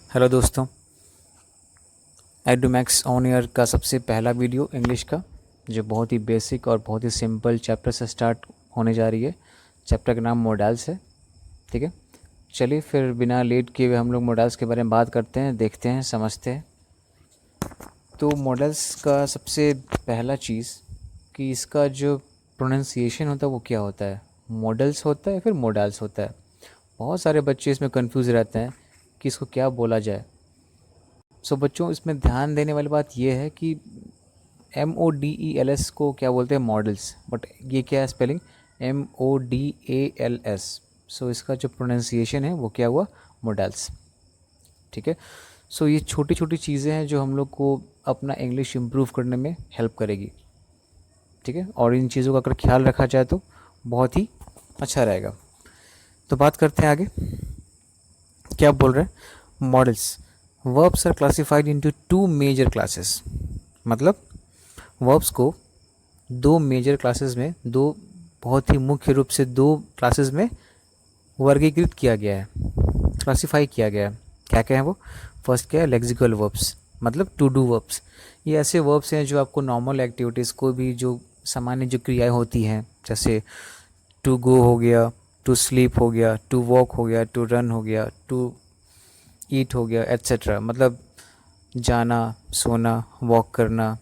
Hello दोस्तों, एडुमैक्स on air का सबसे पहला वीडियो इंग्लिश का, जो बहुत ही बेसिक और बहुत ही सिंपल चैप्टर से स्टार्ट होने जा रही है। चैप्टर का नाम मॉडल्स है। ठीक है, चलिए फिर बिना लेट किए हुए हम लोग मॉडल्स के बारे में बात करते हैं, देखते हैं, समझते हैं। तो मॉडल्स का सबसे पहला चीज़ कि इसका जो प्रोनाउंसिएशन होता है वो क्या होता है, मॉडल्स होता है फिर मॉडल्स होता है। बहुत सारे बच्चे इसमें कंफ्यूज रहते हैं कि इसको क्या बोला जाए। सो बच्चों, इसमें ध्यान देने वाली बात यह है कि MODELS को क्या बोलते हैं, मॉडल्स, बट ये क्या है स्पेलिंग, MODALS। सो इसका जो प्रोनाउंसिएशन है वो क्या हुआ, मॉडल्स। ठीक है, सो ये छोटी छोटी चीज़ें हैं जो हम लोग को अपना इंग्लिश इम्प्रूव करने में हेल्प करेगी। ठीक है, और इन चीज़ों का अगर ख्याल रखा जाए तो बहुत ही अच्छा रहेगा। तो बात करते हैं आगे, क्या बोल रहे हैं, modals. Verbs are classified into 2 major classes. मतलब वर्ब्स को दो मेजर क्लासेस में, दो बहुत ही मुख्य रूप से दो क्लासेस में वर्गीकृत किया गया है, क्लासिफाई किया गया है। क्या क्या है वो, फर्स्ट क्या है, लेक्सिकल वर्ब्स, मतलब टू डू वर्ब्स। ये ऐसे वर्ब्स हैं जो आपको नॉर्मल एक्टिविटीज़ को भी, जो सामान्य जो क्रियाएं होती हैं, जैसे टू गो हो गया, टू स्लीप हो गया, टू वॉक हो गया, टू रन हो गया, टू ईट हो गया, एट्सेट्रा। मतलब जाना, सोना, वॉक करना,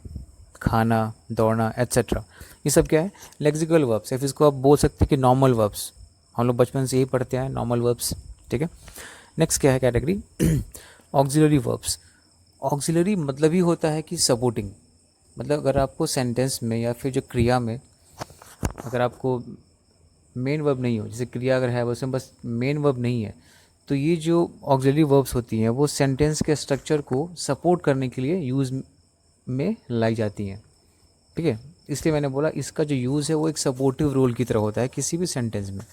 खाना, दौड़ना, एट्सेट्रा। ये सब क्या है, लेक्सिकल वर्ब्स है। फिर इसको आप बोल सकते हैं कि नॉर्मल वर्ब्स। हम लोग बचपन से यही पढ़ते हैं, नॉर्मल वर्ब्स। ठीक है, नेक्स्ट क्या है कैटेगरी, ऑक्सिलरी वर्ब्स। ऑक्सिलरी मतलब ही होता है कि सपोर्टिंग। मतलब अगर आपको सेंटेंस में या फिर जो क्रिया में अगर आपको मेन वर्ब नहीं हो, जैसे क्रिया अगर है उसमें बस मेन वर्ब नहीं है, तो ये जो ऑक्सिलरी वर्ब्स होती हैं वो सेंटेंस के स्ट्रक्चर को सपोर्ट करने के लिए यूज़ में लाई जाती हैं। ठीक है, इसलिए मैंने बोला इसका जो यूज़ है वो एक सपोर्टिव रोल की तरह होता है किसी भी सेंटेंस में।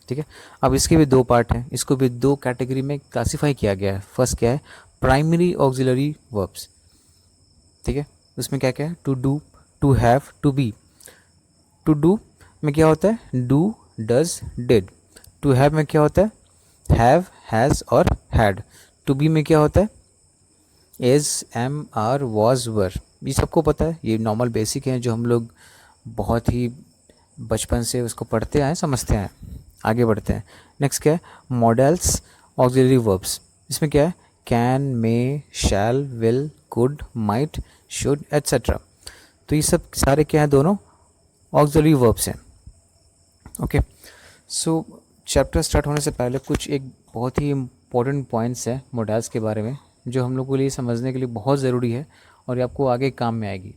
ठीक है, अब इसके भी दो पार्ट हैं, इसको भी दो कैटेगरी में क्लासीफाई किया गया है। फर्स्ट क्या है, प्राइमरी ऑक्सिलरी वर्ब्स। ठीक है, उसमें क्या क्या है, to do, to have, to be. To do में क्या होता है, do, does, did. To have में क्या होता है, हैव, हैज़ और हैड। टू बी में क्या होता है, is, am, are, was, were. ये सबको पता है, ये नॉर्मल बेसिक हैं जो हम लोग बहुत ही बचपन से उसको पढ़ते आए, समझते आए। आगे बढ़ते हैं, नेक्स्ट क्या है, मॉडल्स ऑक्सिलरी वर्ब्स। इसमें क्या है, can, may, shall, will, could, might, should, etcetera. तो ये सब सारे क्या हैं, दोनों ऑक्सिलरी वर्ब्स हैं। ओके, सो चैप्टर स्टार्ट होने से पहले कुछ एक बहुत ही इम्पोर्टेंट पॉइंट्स हैं मॉडल्स के बारे में, जो हम लोग के लिए समझने के लिए बहुत ज़रूरी है और ये आपको आगे काम में आएगी।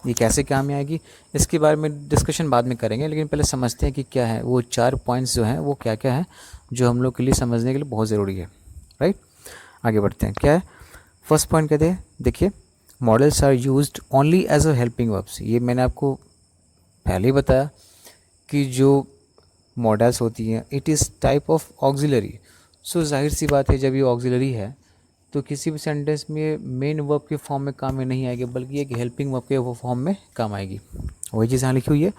ये कैसे काम में आएगी इसके बारे में डिस्कशन बाद में करेंगे, लेकिन पहले समझते हैं कि क्या है वो 4 पॉइंट्स जो हैं वो क्या क्या हैं जो हम लोग के लिए समझने के लिए बहुत ज़रूरी है। राइट, आगे बढ़ते हैं, क्या है फर्स्ट पॉइंट, कहते हैं देखिए, modals are used only as a helping verbs. ये मैंने आपको पहले ही बताया कि जो मॉडल्स होती हैं it is type of auxiliary. So जाहिर सी बात है, जब ये ऑक्सिलरी है तो किसी भी सेंटेंस में मेन वर्ब के फॉर्म में काम में नहीं आएगी, बल्कि एक हेल्पिंग वर्ब के वो फॉर्म में काम आएगी। वही चीज़ यहाँ लिखी हुई है,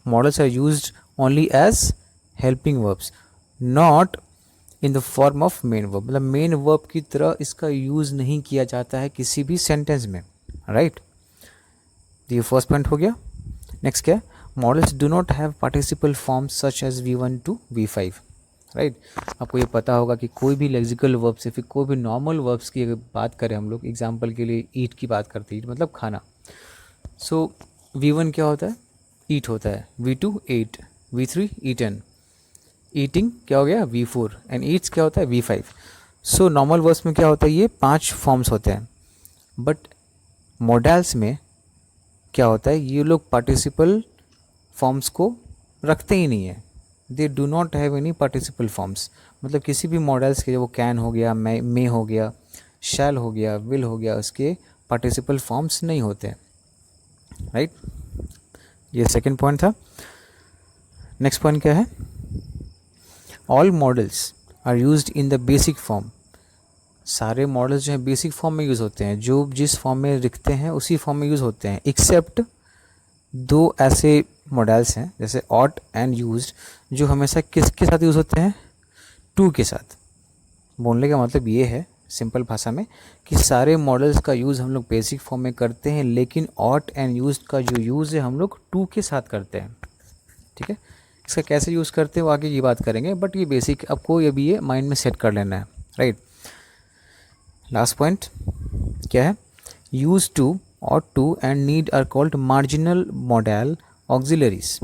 modals are used only as helping verbs, not in the form of main verb. मतलब मेन वर्ब की तरह इसका यूज़ नहीं किया जाता है किसी भी सेंटेंस में। राइट, तो ये फर्स्ट पॉइंट हो गया। नेक्स्ट क्या है, modals do not have participle forms such as V1 to V5। Right, आपको ये पता होगा कि कोई भी लेक्सिकल वर्ब से फिर कोई भी नॉर्मल वर्ब्स की अगर बात करें हम लोग, एग्जांपल के लिए ईट की बात करते हैं, मतलब खाना। सो V1 क्या होता है, ईट होता है, V2 eight, V3 eaten, eating क्या हो गया V4, एंड ईट्स क्या होता है V5। सो नॉर्मल वर्ब्स में क्या होता है, ये 5 फॉर्म्स होते हैं, बट मॉडल्स में क्या होता है, ये लोग पार्टिसिपल फॉर्म्स को रखते ही नहीं है। They do not have any participle forms. मतलब किसी भी मॉडल्स के, वो कैन हो गया, मे हो गया, शैल हो गया, विल हो गया, उसके पार्टिसिपल फॉर्म्स नहीं होते। राइट, ये सेकंड पॉइंट था। नेक्स्ट पॉइंट क्या है, all modals are used in the basic form. सारे मॉडल्स जो हैं बेसिक फॉर्म में यूज़ होते हैं, जो जिस फॉर्म में लिखते हैं उसी फॉर्म में यूज़ होते हैं, एक्सेप्ट दो ऐसे मॉडल्स हैं जैसे ऑट एंड यूज्ड, जो हमेशा किसके साथ यूज़ होते हैं, टू के साथ। बोलने का मतलब ये है, सिंपल भाषा में, कि सारे मॉडल्स का यूज़ हम लोग बेसिक फॉर्म में करते हैं, लेकिन ऑट एंड यूज का जो यूज़ है हम लोग टू के साथ करते हैं। ठीक है, इसका कैसे यूज़ करते हैं वो आगे ये बात करेंगे, बट ये बेसिक आपको अभी ये माइंड में सेट कर लेना है, राइट। लास्ट पॉइंट क्या है, use to, ought to and need are called marginal modal auxiliaries।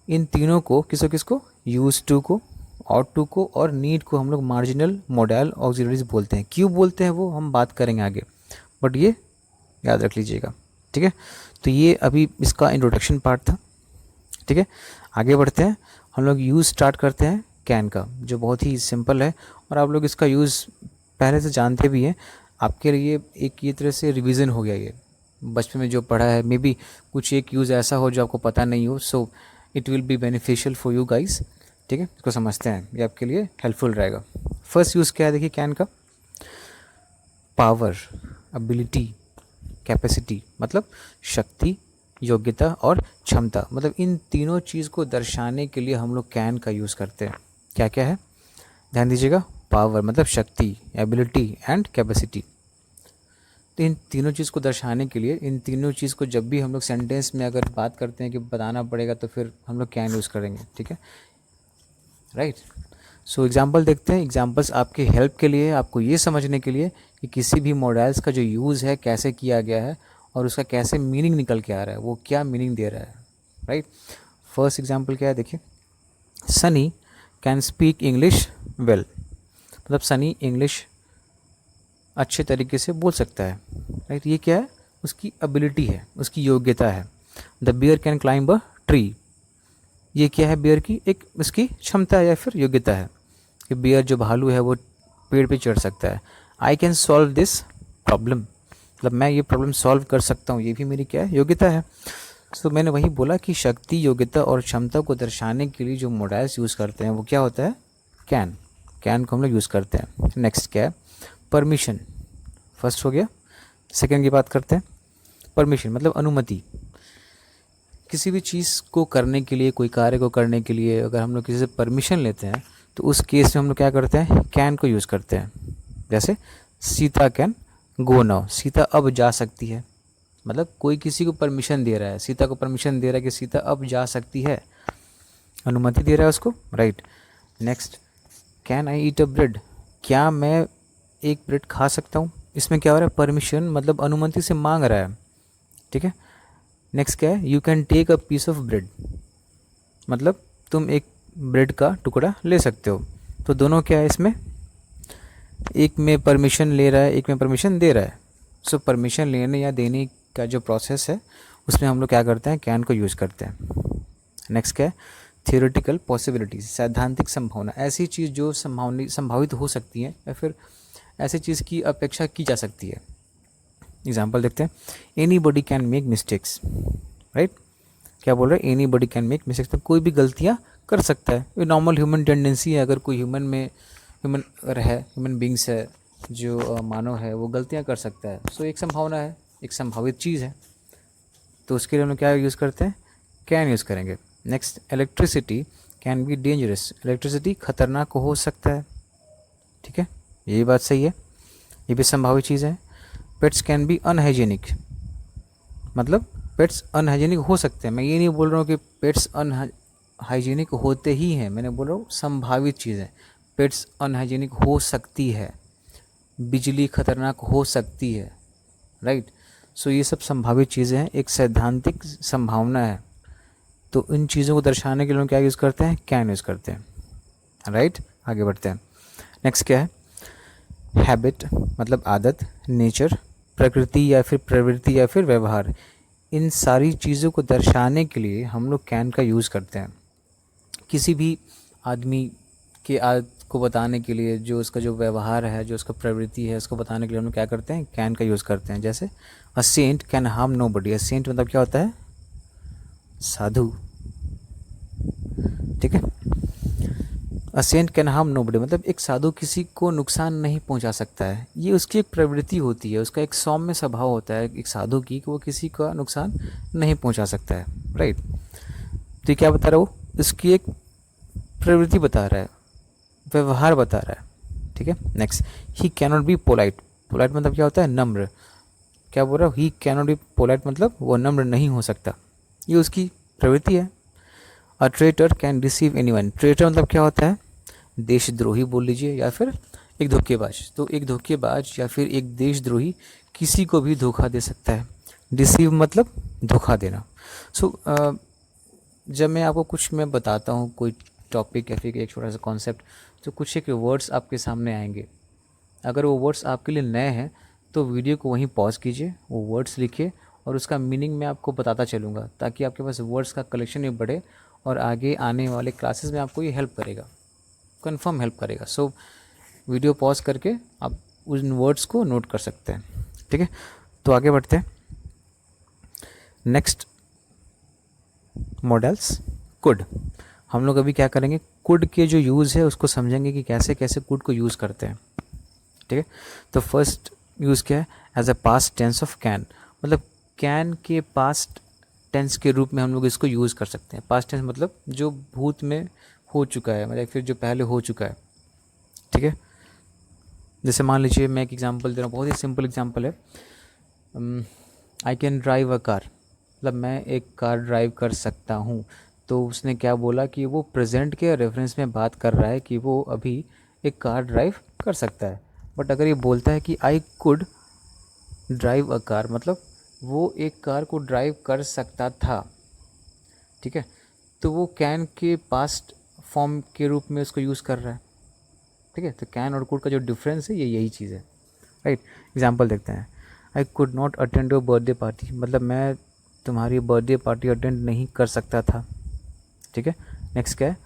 इन तीनों को किसको यूज टू को, ought to को और need को हम लोग मार्जिनल मॉडल ऑक्सिलरीज बोलते हैं। क्यों बोलते हैं वो हम बात करेंगे आगे, बट ये याद रख लीजिएगा। ठीक है, तो ये अभी इसका इंट्रोडक्शन पार्ट था। ठीक है, आगे बढ़ते हैं, हम लोग यूज़ स्टार्ट करते हैं कैन का, जो बहुत ही सिंपल है और आप लोग इसका यूज़ पहले से जानते भी हैं। आपके लिए एक ये तरह से रिवीजन हो गया, ये बचपन में जो पढ़ा है, मे बी कुछ एक यूज़ ऐसा हो जो आपको पता नहीं हो, so it will be beneficial for you guys. ठीक है, इसको समझते हैं, ये आपके लिए हेल्पफुल रहेगा। फर्स्ट यूज़ क्या है देखिए कैन का, पावर, एबिलिटी, कैपेसिटी, मतलब शक्ति, योग्यता और क्षमता, मतलब इन तीनों चीज़ को दर्शाने के लिए हम लोग कैन का यूज़ करते हैं। क्या क्या है ध्यान दीजिएगा, पावर मतलब शक्ति, एबिलिटी एंड कैपेसिटी। तो इन तीनों चीज़ को दर्शाने के लिए, इन तीनों चीज़ को जब भी हम लोग सेंटेंस में अगर बात करते हैं कि बताना पड़ेगा, तो फिर हम लोग कैन यूज़ करेंगे। ठीक है, राइट। सो एग्जांपल देखते हैं। एग्जांपल्स आपके हेल्प के लिए, आपको ये समझने के लिए कि किसी भी मॉडल्स का जो यूज़ है कैसे किया गया है और उसका कैसे मीनिंग निकल के आ रहा है, वो क्या मीनिंग दे रहा है, राइट। फर्स्ट एग्जांपल क्या है देखिए, Sunny can speak English well, मतलब सनी इंग्लिश अच्छे तरीके से बोल सकता है, राइट। ये क्या है, उसकी एबिलिटी है, उसकी योग्यता है। The bear can climb a tree, ये क्या है, बियर की एक उसकी क्षमता है या फिर योग्यता है कि बियर जो भालू है वो पेड़ पे चढ़ सकता है। I can solve this problem, मतलब मैं ये प्रॉब्लम सॉल्व कर सकता हूँ, ये भी मेरी क्या है, योग्यता है। तो मैंने वही बोला कि शक्ति, योग्यता और क्षमता को दर्शाने के लिए जो मॉडल्स यूज़ करते हैं वो क्या होता है, कैन। कैन को हम लोग यूज़ करते हैं। नेक्स्ट क्या है, परमिशन, फर्स्ट हो गया। सेकेंड की बात करते हैं, परमिशन मतलब अनुमति। किसी भी चीज़ को करने के लिए, कोई कार्य को करने के लिए अगर हम लोग किसी से परमिशन लेते हैं तो उस केस में हम लोग क्या करते हैं, कैन को यूज़ करते हैं। जैसे Sita can go now, Sita अब जा सकती है, मतलब कोई किसी को परमिशन दे रहा है, सीता को परमिशन दे रहा है कि सीता अब जा सकती है, अनुमति दे रहा है उसको, right. Next, can I eat a bread, क्या मैं एक ब्रेड खा सकता हूँ, इसमें क्या हो रहा है, परमिशन मतलब अनुमति से मांग रहा है। ठीक है, नेक्स्ट क्या है, you can take a piece of bread, मतलब तुम एक ब्रेड का टुकड़ा ले सकते हो। तो दोनों क्या है इसमें, एक में परमिशन ले रहा है, एक में परमिशन दे रहा है। सो परमिशन लेने या देने का जो प्रोसेस है उसमें हम लोग क्या करते हैं, कैन को यूज़ करते हैं। नेक्स्ट क्या है, थियोरेटिकल पॉसिबिलिटीज, सैद्धांतिक संभावना, ऐसी चीज़ जो संभावित हो सकती है या फिर ऐसी चीज़ की अपेक्षा की जा सकती है। एग्जाम्पल देखते हैं, any buddy can make mistakes, right. क्या बोल रहे हैं, any buddy can make mistakes, तो कोई भी गलतियाँ कर सकता है, ये नॉर्मल ह्यूमन टेंडेंसी है। अगर कोई ह्यूमन बींग्स है जो मानव है, वो गलतियाँ कर सकता है। सो एक संभावना है, एक संभावित चीज़ है, तो उसके लिए हम लोग क्या यूज़ करते हैं, कैन यूज़ करेंगे। Next, electricity can be dangerous, electricity खतरनाक हो सकता है। ठीक है, यही बात सही है, ये भी संभावित चीज़ है। पेट्स कैन बी अनहाइजीनिक, मतलब पेट्स अनहाइजीनिक हो सकते हैं। मैं ये नहीं बोल रहा हूँ कि पेट्स अनहाइजीनिक होते ही हैं, मैंने बोल रहा हूँ संभावित चीज़ है। पेट्स अनहाइजीनिक हो सकती है, बिजली खतरनाक हो सकती है, राइट। सो ये सब संभावित चीज़ें हैं, एक सैद्धांतिक संभावना है। तो इन चीज़ों को दर्शाने के लिए क्या यूज़ करते हैं, कैन यूज़ करते हैं, राइट। आगे बढ़ते हैं। नेक्स्ट क्या है, हैबिट मतलब आदत, नेचर प्रकृति या फिर प्रवृत्ति या फिर व्यवहार, इन सारी चीज़ों को दर्शाने के लिए हम लोग कैन का यूज़ करते हैं। किसी भी आदमी के आदत को बताने के लिए, जो उसका जो व्यवहार है, जो उसका प्रवृत्ति है, उसको बताने के लिए हम लोग क्या करते हैं, कैन का यूज़ करते हैं। जैसे a saint can harm nobody, a saint मतलब क्या होता है, साधु। ठीक है, a saint can harm nobody मतलब एक साधु किसी को नुकसान नहीं पहुंचा सकता है। ये उसकी एक प्रवृत्ति होती है, उसका एक सौम्य स्वभाव होता है एक साधु की, कि वो किसी का नुकसान नहीं पहुंचा सकता है, राइट। तो ये क्या बता रहा है, वो उसकी एक प्रवृत्ति बता रहा है, व्यवहार बता रहा है। ठीक है। Next, he cannot be polite. Polite मतलब क्या होता है? नम्र। क्या बोल रहा हूँ? ही कैनॉट बी पोलाइट मतलब वो नम्र नहीं हो सकता, ये उसकी प्रवृत्ति है। अ traitor can deceive anyone. Traitor मतलब क्या होता है? देशद्रोही बोल लीजिए, या फिर एक धोखेबाज। तो एक धोखेबाज या फिर एक देशद्रोही किसी को भी धोखा दे सकता है। डिसीव मतलब धोखा देना। सो जब मैं आपको कुछ मैं बताता हूँ कोई टॉपिक या फिर एक छोटा सा कॉन्सेप्ट, तो कुछ एक वर्ड्स आपके सामने आएंगे। अगर वो वर्ड्स आपके लिए नए हैं तो वीडियो को वहीं पॉज कीजिए, वो वर्ड्स लिखिए और उसका मीनिंग मैं आपको बताता चलूँगा, ताकि आपके पास वर्ड्स का कलेक्शन भी बढ़े और आगे आने वाले क्लासेस में आपको ये हेल्प करेगा, कंफर्म हेल्प करेगा। सो वीडियो पॉज करके आप उन वर्ड्स को नोट कर सकते हैं, ठीक है। तो आगे बढ़ते हैं। Next models, could. हम लोग अभी क्या करेंगे? कुड के जो यूज़ है उसको समझेंगे कि कैसे कैसे कुड को यूज़ करते हैं, ठीक है। तो फर्स्ट यूज़ क्या है? As a past tense of can. मतलब कैन के पास्ट टेंस के रूप में हम लोग इसको यूज़ कर सकते हैं। पास्ट टेंस मतलब जो भूत में हो चुका है, मतलब फिर जो पहले हो चुका है, ठीक है। जैसे मान लीजिए मैं एक एग्जांपल दे रहा हूँ, बहुत ही सिंपल एग्जांपल है। I can drive a car, मतलब मैं एक कार ड्राइव कर सकता हूँ। तो उसने क्या बोला कि वो प्रेजेंट के रेफरेंस में बात कर रहा है कि वो अभी एक कार ड्राइव कर सकता है। बट अगर ये बोलता है कि I could drive a car, मतलब वो एक कार को ड्राइव कर सकता था, ठीक है। तो वो कैन के पास्ट फॉर्म के रूप में उसको यूज़ कर रहा है, ठीक है। तो कैन और कुड का जो डिफरेंस है ये यही चीज़ है, राइट। एग्जाम्पल देखते हैं। I could not attend your birthday party, मतलब मैं तुम्हारी बर्थडे पार्टी अटेंड नहीं कर सकता था, ठीक है। नेक्स्ट क्या है?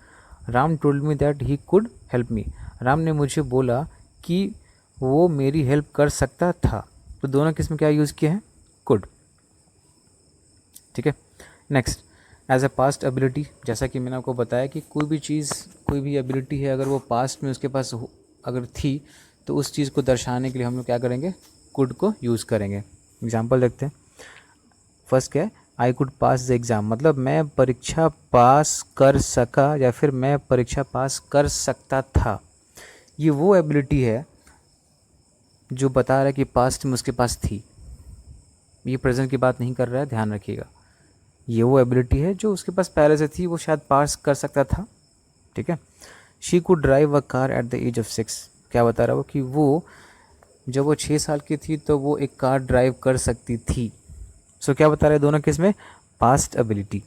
Ram told me that he could help me. Ram ने मुझे बोला कि वो मेरी हेल्प कर सकता था। तो दोनों किस में क्या यूज़ किए हैं? कुड, ठीक है। Next, as a past ability. जैसा कि मैंने आपको बताया कि कोई भी चीज़, कोई भी एबिलिटी है, अगर वो पास्ट में उसके पास अगर थी, तो उस चीज़ को दर्शाने के लिए हम लोग क्या करेंगे? कुड को यूज़ करेंगे। एग्जाम्पल देखते हैं। फर्स्ट क्या है? I could pass the exam, मतलब मैं परीक्षा पास कर सका या फिर मैं परीक्षा पास कर सकता था। ये वो एबिलिटी है जो बता रहा है कि पास्ट में उसके पास थी। ये प्रेजेंट की बात नहीं कर रहा है, ध्यान रखिएगा। ये वो एबिलिटी है जो उसके पास पहले से थी, वो शायद पास कर सकता था, ठीक है। She could drive a car at the age of 6। क्या बता रहा है वो? कि वो जब वो 6 साल की थी तो वो एक कार ड्राइव कर सकती थी। सो क्या बता रहे हैं दोनों केस में? पास्ट एबिलिटी,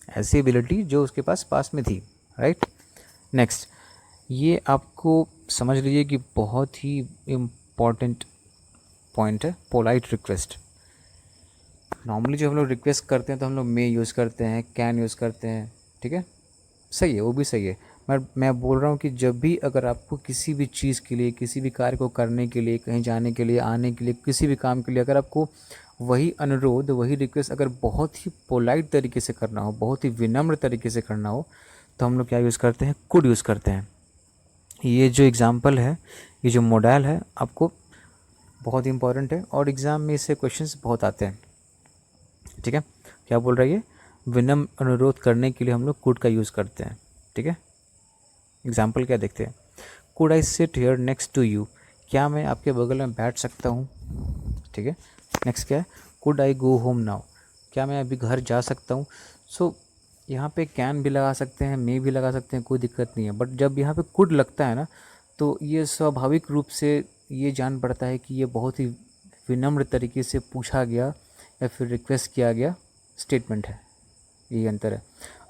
ऐसी एबिलिटी जो उसके पास पास्ट में थी, राइट। नेक्स्ट, ये आपको समझ लीजिए कि बहुत ही इम्पॉर्टेंट पॉइंट है, पोलाइट रिक्वेस्ट। नॉर्मली जो हम लोग रिक्वेस्ट करते हैं तो हम लोग मे यूज़ करते हैं, कैन यूज़ करते हैं, ठीक है। सही है, वो भी सही है। मैं बोल रहा हूँ कि जब भी अगर आपको किसी भी चीज़ के लिए, किसी भी कार्य को करने के लिए, कहीं जाने के लिए, आने के लिए, किसी भी काम के लिए, अगर आपको वही अनुरोध, वही रिक्वेस्ट अगर बहुत ही पोलाइट तरीके से करना हो, बहुत ही विनम्र तरीके से करना हो, तो हम लोग क्या यूज़ करते हैं? कुड यूज़ करते हैं। ये जो एग्ज़ाम्पल है, ये जो मॉडल है, आपको बहुत इंपॉर्टेंट है और एग्ज़ाम में इससे क्वेश्चंस बहुत आते हैं, ठीक है। क्या बोल रही है? विनम्र अनुरोध करने के लिए हम लोग कुड का यूज़ करते हैं, ठीक है। एग्जाम्पल क्या देखते हैं? Could I sit here next to you, क्या मैं आपके बगल में बैठ सकता हूँ, ठीक है। नेक्स्ट क्या है? Could I go home now, क्या मैं अभी घर जा सकता हूँ। सो यहाँ पे कैन भी लगा सकते हैं, मे भी लगा सकते हैं, कोई दिक्कत नहीं है। बट जब यहाँ पे कुड लगता है ना, तो ये स्वाभाविक रूप से ये जान पड़ता है कि ये बहुत ही विनम्र तरीके से पूछा गया या फिर रिक्वेस्ट किया गया स्टेटमेंट है, यही अंतर है।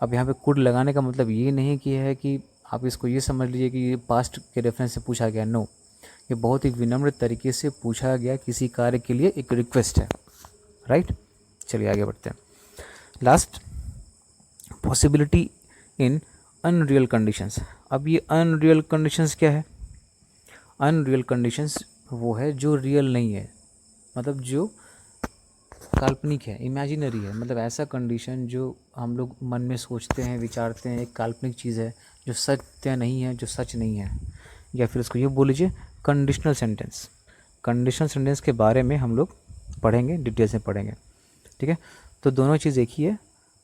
अब यहाँ पे कुड लगाने का मतलब ये नहीं कि है कि आप इसको ये समझ लीजिए कि ये पास्ट के रेफरेंस से पूछा गया, नो। ये बहुत ही विनम्र तरीके से पूछा गया किसी कार्य के लिए, एक रिक्वेस्ट है, राइट। चलिए आगे बढ़ते हैं। Last, possibility in unreal conditions. अब ये अनरियल कंडीशंस क्या है? अनरियल कंडीशंस वो है जो रियल नहीं है, मतलब जो काल्पनिक है, इमेजिनरी है। मतलब ऐसा कंडीशन जो हम लोग मन में सोचते हैं, विचारते हैं, एक काल्पनिक चीज़ है जो सत्य नहीं है, जो सच नहीं है। या फिर उसको ये बोल लीजिए कंडीशनल सेंटेंस। कंडीशनल सेंटेंस के बारे में हम लोग पढ़ेंगे, डिटेल्स में पढ़ेंगे, ठीक है। तो दोनों चीज़ एक ही है।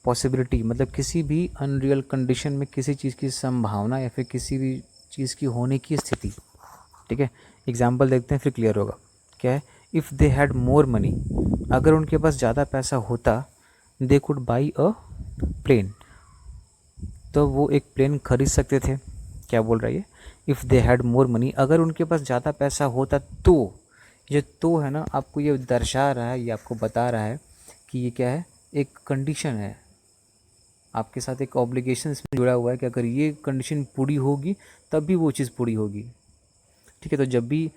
पॉसिबिलिटी मतलब किसी भी अनरियल कंडीशन में किसी चीज़ की संभावना या फिर किसी भी चीज़ की होने की स्थिति, ठीक है, एग्जाम्पल देखते हैं फिर क्लियर होगा। क्या है, if they had more money, अगर उनके पास ज़्यादा पैसा होता, they could buy a plane, तो वो एक प्लेन खरीद सकते थे। क्या बोल रहा है ये, if they had more money, अगर उनके पास ज़्यादा पैसा होता तो, ये तो है ना, आपको ये दर्शा रहा है, ये आपको बता रहा है कि ये क्या है, एक कंडीशन है, आपके साथ एक ऑब्लिगेशन इसमें जुड़ा हुआ है कि अगर ये कंडीशन पूरी होगी तब भी वो चीज़ पूरी होगी। ठीक है, तो जब भी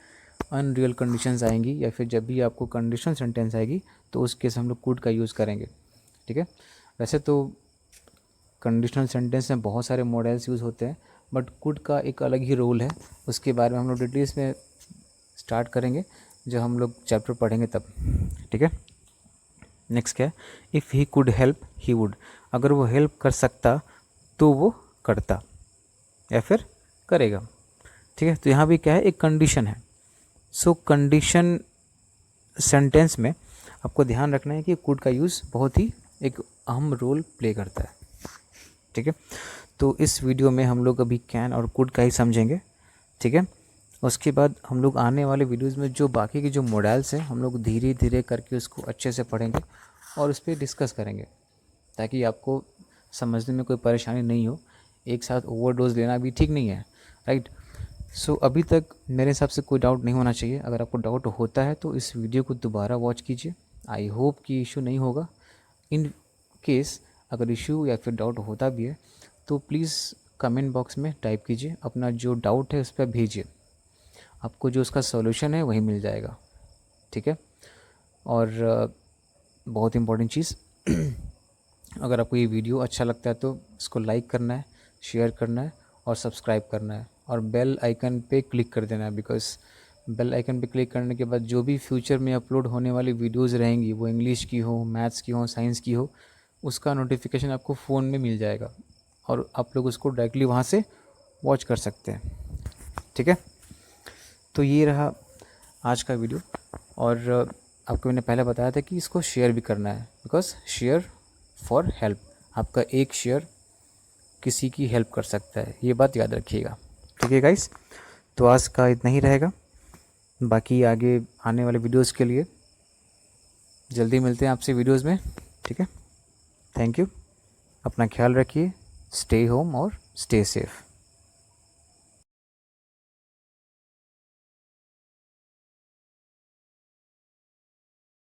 अनरियल कंडीशंस आएंगी या फिर जब भी आपको कंडीशनल सेंटेंस आएगी तो उस केस हम लोग कुड का यूज़ करेंगे। ठीक है, वैसे तो कंडीशनल सेंटेंस में बहुत सारे मॉडल्स यूज़ होते हैं, बट कुड का एक अलग ही रोल है, उसके बारे में हम लोग डिटेल्स में स्टार्ट करेंगे जब हम लोग चैप्टर पढ़ेंगे तब। ठीक है, नेक्स्ट क्या है, if he could help he would, अगर वो हेल्प कर सकता तो वो करता या फिर करेगा। ठीक है, तो यहाँ भी क्या है, एक कंडीशन है। सो कंडीशन सेंटेंस में आपको ध्यान रखना है कि कुड का यूज़ बहुत ही एक अहम रोल प्ले करता है। ठीक है, तो इस वीडियो में हम लोग अभी कैन और कुड का ही समझेंगे। ठीक है, उसके बाद हम लोग आने वाले वीडियोस में जो बाकी के जो मॉडल्स हैं हम लोग धीरे धीरे करके उसको अच्छे से पढ़ेंगे और उस पर डिस्कस करेंगे, ताकि आपको समझने में कोई परेशानी नहीं हो। एक साथ ओवरडोज लेना भी ठीक नहीं है, राइट। सो अभी तक मेरे हिसाब से कोई डाउट नहीं होना चाहिए। अगर आपको डाउट होता है तो इस वीडियो को दोबारा वॉच कीजिए, आई होप कि इशू नहीं होगा। इन केस अगर इशू या फिर डाउट होता भी है तो प्लीज़ कमेंट बॉक्स में टाइप कीजिए, अपना जो डाउट है उस पर भेजिए, आपको जो उसका सॉल्यूशन है वही मिल जाएगा। ठीक है, और बहुत इम्पोर्टेंट चीज़ अगर आपको ये वीडियो अच्छा लगता है तो इसको लाइक करना है, शेयर करना है और सब्सक्राइब करना है और बेल आइकन पे क्लिक कर देना है, बिकॉज़ बेल आइकन पे क्लिक करने के बाद जो भी फ्यूचर में अपलोड होने वाली वीडियोस रहेंगी, वो इंग्लिश की हो, मैथ्स की हो, साइंस की हो, उसका नोटिफिकेशन आपको फ़ोन में मिल जाएगा और आप लोग उसको डायरेक्टली वहाँ से वॉच कर सकते हैं। ठीक है, तो ये रहा आज का वीडियो। और आपको मैंने पहले बताया था कि इसको शेयर भी करना है, बिकॉज़ शेयर फॉर हेल्प, आपका एक शेयर किसी की हेल्प कर सकता है, ये बात याद रखिएगा। ठीक है गाइस, तो आज का इतना ही रहेगा, बाकी आगे आने वाले वीडियोस के लिए जल्दी मिलते हैं आपसे वीडियोस में। ठीक है, थैंक यू, अपना ख्याल रखिए, स्टे होम और स्टे सेफ।